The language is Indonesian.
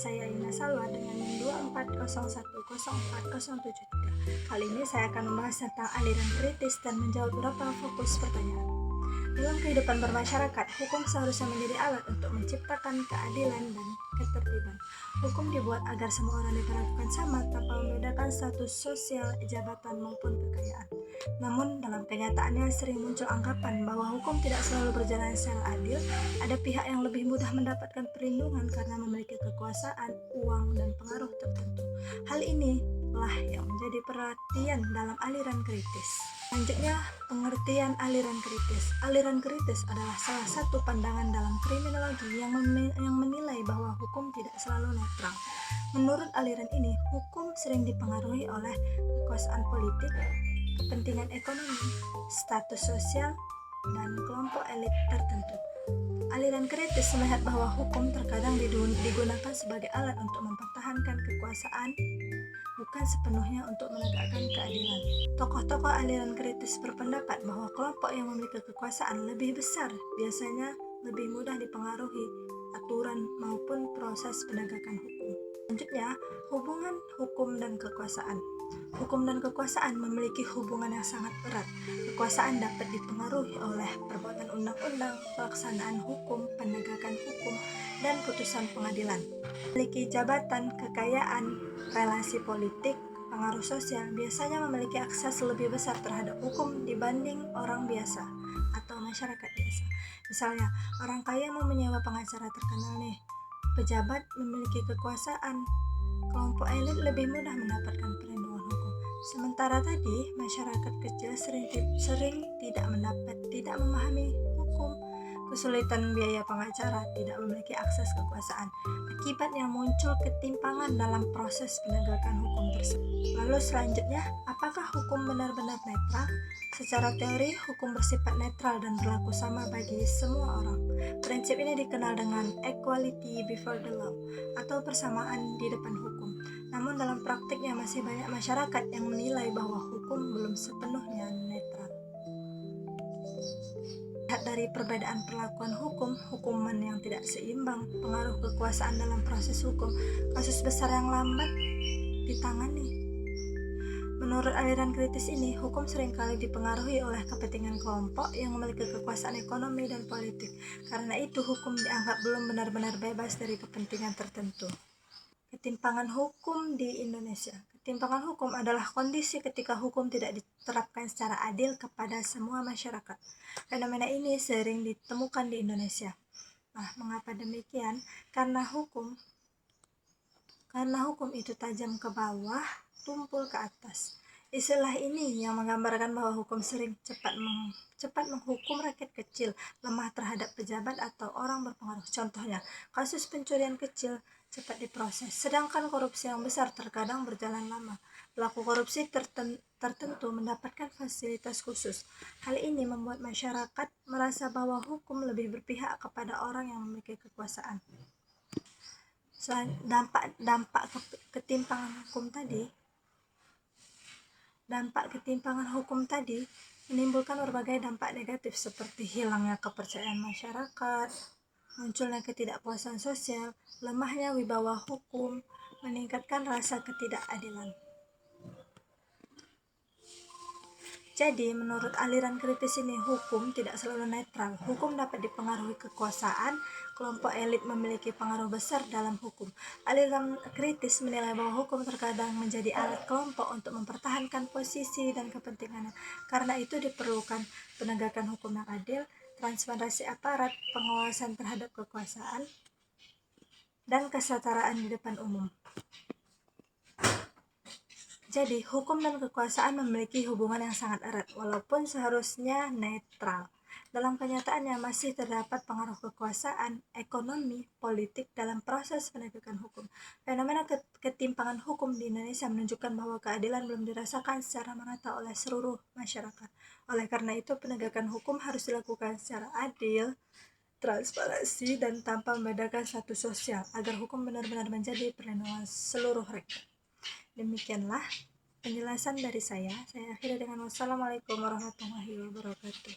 saya Ina Salwa dengan NIM 24010473. Kali ini saya akan membahas tentang aliran kritis dan menjawab beberapa fokus pertanyaan. Dalam kehidupan bermasyarakat, hukum seharusnya menjadi alat untuk menciptakan keadilan dan ketertiban. Hukum dibuat agar semua orang diperlakukan sama tanpa membedakan status sosial, jabatan maupun kekayaan. Namun, dalam kenyataannya sering muncul anggapan bahwa hukum tidak selalu berjalan secara adil. Ada pihak yang lebih mudah mendapatkan perlindungan karena memiliki kekuasaan, uang, dan pengaruh tertentu. Hal ini lah yang menjadi perhatian dalam aliran kritis. Selanjutnya, pengertian aliran kritis. Aliran kritis adalah salah satu pandangan dalam kriminologi yang menilai bahwa hukum tidak selalu netral. Menurut aliran ini, hukum sering dipengaruhi oleh kekuasaan politik, kepentingan ekonomi, status sosial, dan kelompok elit tertentu. Aliran kritis melihat bahwa hukum terkadang digunakan sebagai alat untuk mempertahankan kekuasaan, bukan sepenuhnya untuk menegakkan keadilan. Tokoh-tokoh aliran kritis berpendapat bahwa kelompok yang memiliki kekuasaan lebih besar biasanya lebih mudah dipengaruhi aturan maupun proses penegakan hukum. Selanjutnya, hubungan hukum dan kekuasaan. Hukum dan kekuasaan memiliki hubungan yang sangat erat. Kekuasaan dapat dipengaruhi oleh perbuatan undang-undang, pelaksanaan hukum, penegakan hukum, dan putusan pengadilan. Memiliki jabatan, kekayaan, relasi politik, pengaruh sosial biasanya memiliki akses lebih besar terhadap hukum dibanding orang biasa atau masyarakat biasa. Misalnya, orang kaya mau menyewa pengacara terkenal nih. Pejabat memiliki kekuasaan, kelompok elit lebih mudah mendapatkan perlindungan hukum. Sementara tadi, masyarakat kecil sering tidak memahami hukum, kesulitan biaya pengacara, tidak memiliki akses kekuasaan. Akibatnya muncul ketimpangan dalam proses penegakan hukum tersebut. Lalu selanjutnya, apakah hukum benar-benar netral? Secara teori, hukum bersifat netral dan berlaku sama bagi semua orang. Prinsip ini dikenal dengan equality before the law atau persamaan di depan hukum. Namun dalam praktiknya masih banyak masyarakat yang menilai bahwa hukum belum sepenuhnya netral. Lihat dari perbedaan perlakuan hukum, hukuman yang tidak seimbang, pengaruh kekuasaan dalam proses hukum, kasus besar yang lambat ditangani. Menurut aliran kritis ini, hukum seringkali dipengaruhi oleh kepentingan kelompok yang memiliki kekuasaan ekonomi dan politik. Karena itu, hukum dianggap belum benar-benar bebas dari kepentingan tertentu. Ketimpangan hukum di Indonesia. Ketimpangan hukum adalah kondisi ketika hukum tidak diterapkan secara adil kepada semua masyarakat. Fenomena ini sering ditemukan di Indonesia. Nah, mengapa demikian? Karena hukum itu tajam ke bawah, tumpul ke atas. Istilah ini yang menggambarkan bahwa hukum sering cepat menghukum rakyat kecil, lemah terhadap pejabat atau orang berpengaruh. Contohnya, kasus pencurian kecil cepat diproses, sedangkan korupsi yang besar terkadang berjalan lama. Pelaku korupsi tertentu mendapatkan fasilitas khusus. Hal ini membuat masyarakat merasa bahwa hukum lebih berpihak kepada orang yang memiliki kekuasaan. Dampak ketimpangan hukum tadi menimbulkan berbagai dampak negatif seperti hilangnya kepercayaan masyarakat, munculnya ketidakpuasan sosial, lemahnya wibawa hukum, meningkatkan rasa ketidakadilan. Jadi, menurut aliran kritis ini, hukum tidak selalu netral. Hukum dapat dipengaruhi kekuasaan, kelompok elit memiliki pengaruh besar dalam hukum. Aliran kritis menilai bahwa hukum terkadang menjadi alat kelompok untuk mempertahankan posisi dan kepentingannya. Karena itu diperlukan penegakan hukum yang adil, transparansi aparat, pengawasan terhadap kekuasaan, dan kesetaraan di depan umum. Jadi, hukum dan kekuasaan memiliki hubungan yang sangat erat, walaupun seharusnya netral. Dalam kenyataannya masih terdapat pengaruh kekuasaan, ekonomi, politik dalam proses penegakan hukum. Fenomena ketimpangan hukum di Indonesia menunjukkan bahwa keadilan belum dirasakan secara merata oleh seluruh masyarakat. Oleh karena itu, penegakan hukum harus dilakukan secara adil, transparansi, dan tanpa membedakan status sosial, agar hukum benar-benar menjadi perlindungan seluruh rakyat. Demikianlah penjelasan dari saya. Saya akhiri dengan wassalamualaikum warahmatullahi wabarakatuh.